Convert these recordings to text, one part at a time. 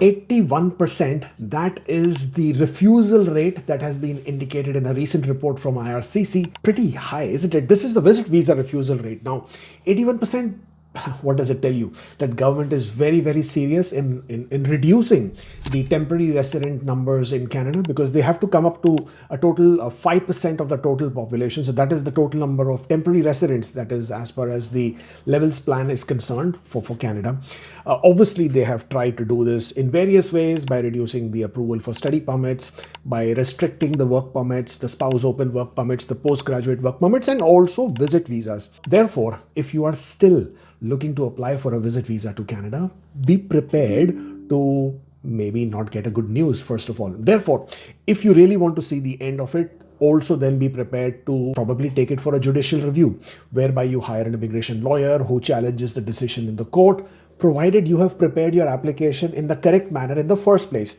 81%, that is the refusal rate that has been indicated in a recent report from IRCC. Pretty high, isn't it? This is the visit visa refusal rate. Now, 81%, what does it tell you? That government is very, very serious in reducing the temporary resident numbers in Canada, because they have to come up to a total of 5% of the total population. So that is the total number of temporary residents, that is as far as the levels plan is concerned for Canada. Obviously, they have tried to do this in various ways, by reducing the approval for study permits, by restricting the work permits, the spouse open work permits, the postgraduate work permits, and also visit visas. Therefore, if you are still looking to apply for a visit visa to Canada, be prepared to maybe not get a good news, first of all. Therefore, if you really want to see the end of it, also then be prepared to probably take it for a judicial review, whereby you hire an immigration lawyer who challenges the decision in the court, provided you have prepared your application in the correct manner in the first place.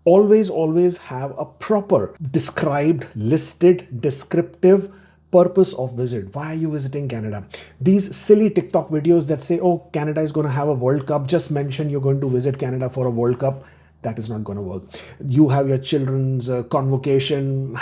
Always have a proper described, listed, descriptive purpose of visit. Why are you visiting Canada? These silly TikTok videos that say, oh, Canada is going to have a World Cup, just mention you're going to visit Canada for a World Cup. That is not going to work. You have your children's convocation,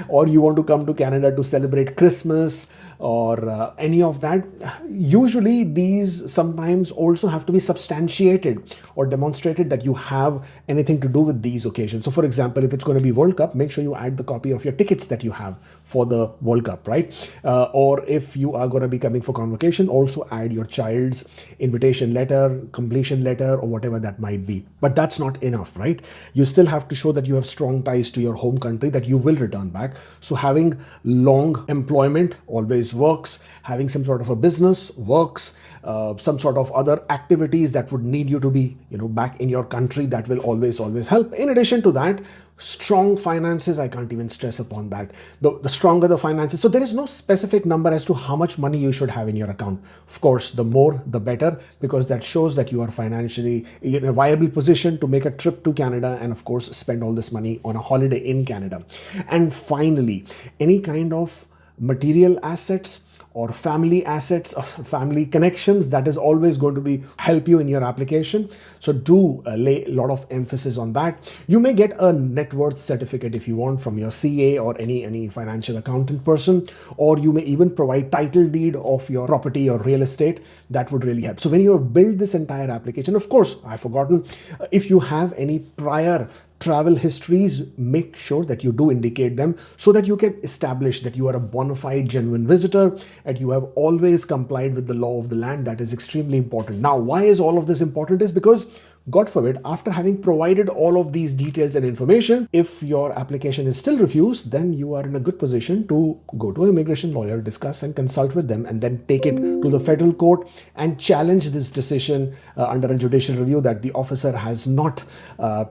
or you want to come to Canada to celebrate Christmas, or any of that. Usually these sometimes also have to be substantiated or demonstrated that you have anything to do with these occasions. So for example, if it's going to be World Cup, make sure you add the copy of your tickets that you have for the World Cup, right? Or if you are going to be coming for convocation, also add your child's invitation letter, completion letter, or whatever that might be. But that's not enough, right? You still have to show that you have strong ties to your home country, that you will return back. So having long employment always works. Having some sort of a business works. Some sort of other activities that would need you to be, back in your country, that will always help. In addition to that, strong finances, I can't even stress upon that. The stronger the finances. So there is no specific number as to how much money you should have in your account. Of course, the more, the better, because that shows that you are financially in a viable position to make a trip to Canada and, of course, spend all this money on a holiday in Canada. And finally, any kind of material assets or family assets or family connections, that is always going to be help you in your application. So do lay a lot of emphasis on that. You may get a net worth certificate if you want from your CA or any financial accountant person, or you may even provide title deed of your property or real estate. That would really help. So when you have built this entire application, of course, I've forgotten, if you have any prior travel histories, make sure that you do indicate them, so that you can establish that you are a bona fide genuine visitor and you have always complied with the law of the land. That is extremely important. Now, why is all of this important? Is because, God forbid, after having provided all of these details and information, if your application is still refused, then you are in a good position to go to an immigration lawyer, discuss and consult with them, and then take it to the federal court and challenge this decision under a judicial review, that the officer has not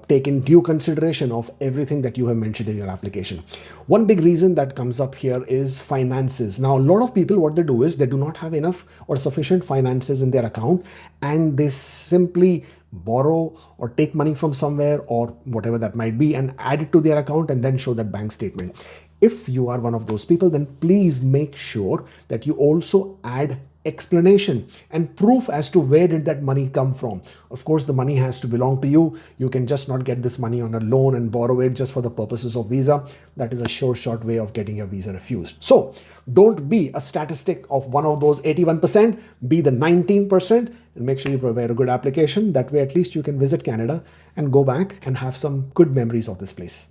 taken due consideration of everything that you have mentioned in your application. One big reason that comes up here is finances. Now, a lot of people, what they do is they do not have enough or sufficient finances in their account, and they simply borrow or take money from somewhere or whatever that might be and add it to their account and then show that bank statement. If you are one of those people, then please make sure that you also add explanation and proof as to where did that money come from. Of course, the money has to belong to you. You can just not get this money on a loan and borrow it just for the purposes of visa. That is a short way of getting your visa refused. So don't be a statistic of one of those 81%, be the 19%, and make sure you prepare a good application. That way, at least you can visit Canada and go back and have some good memories of this place.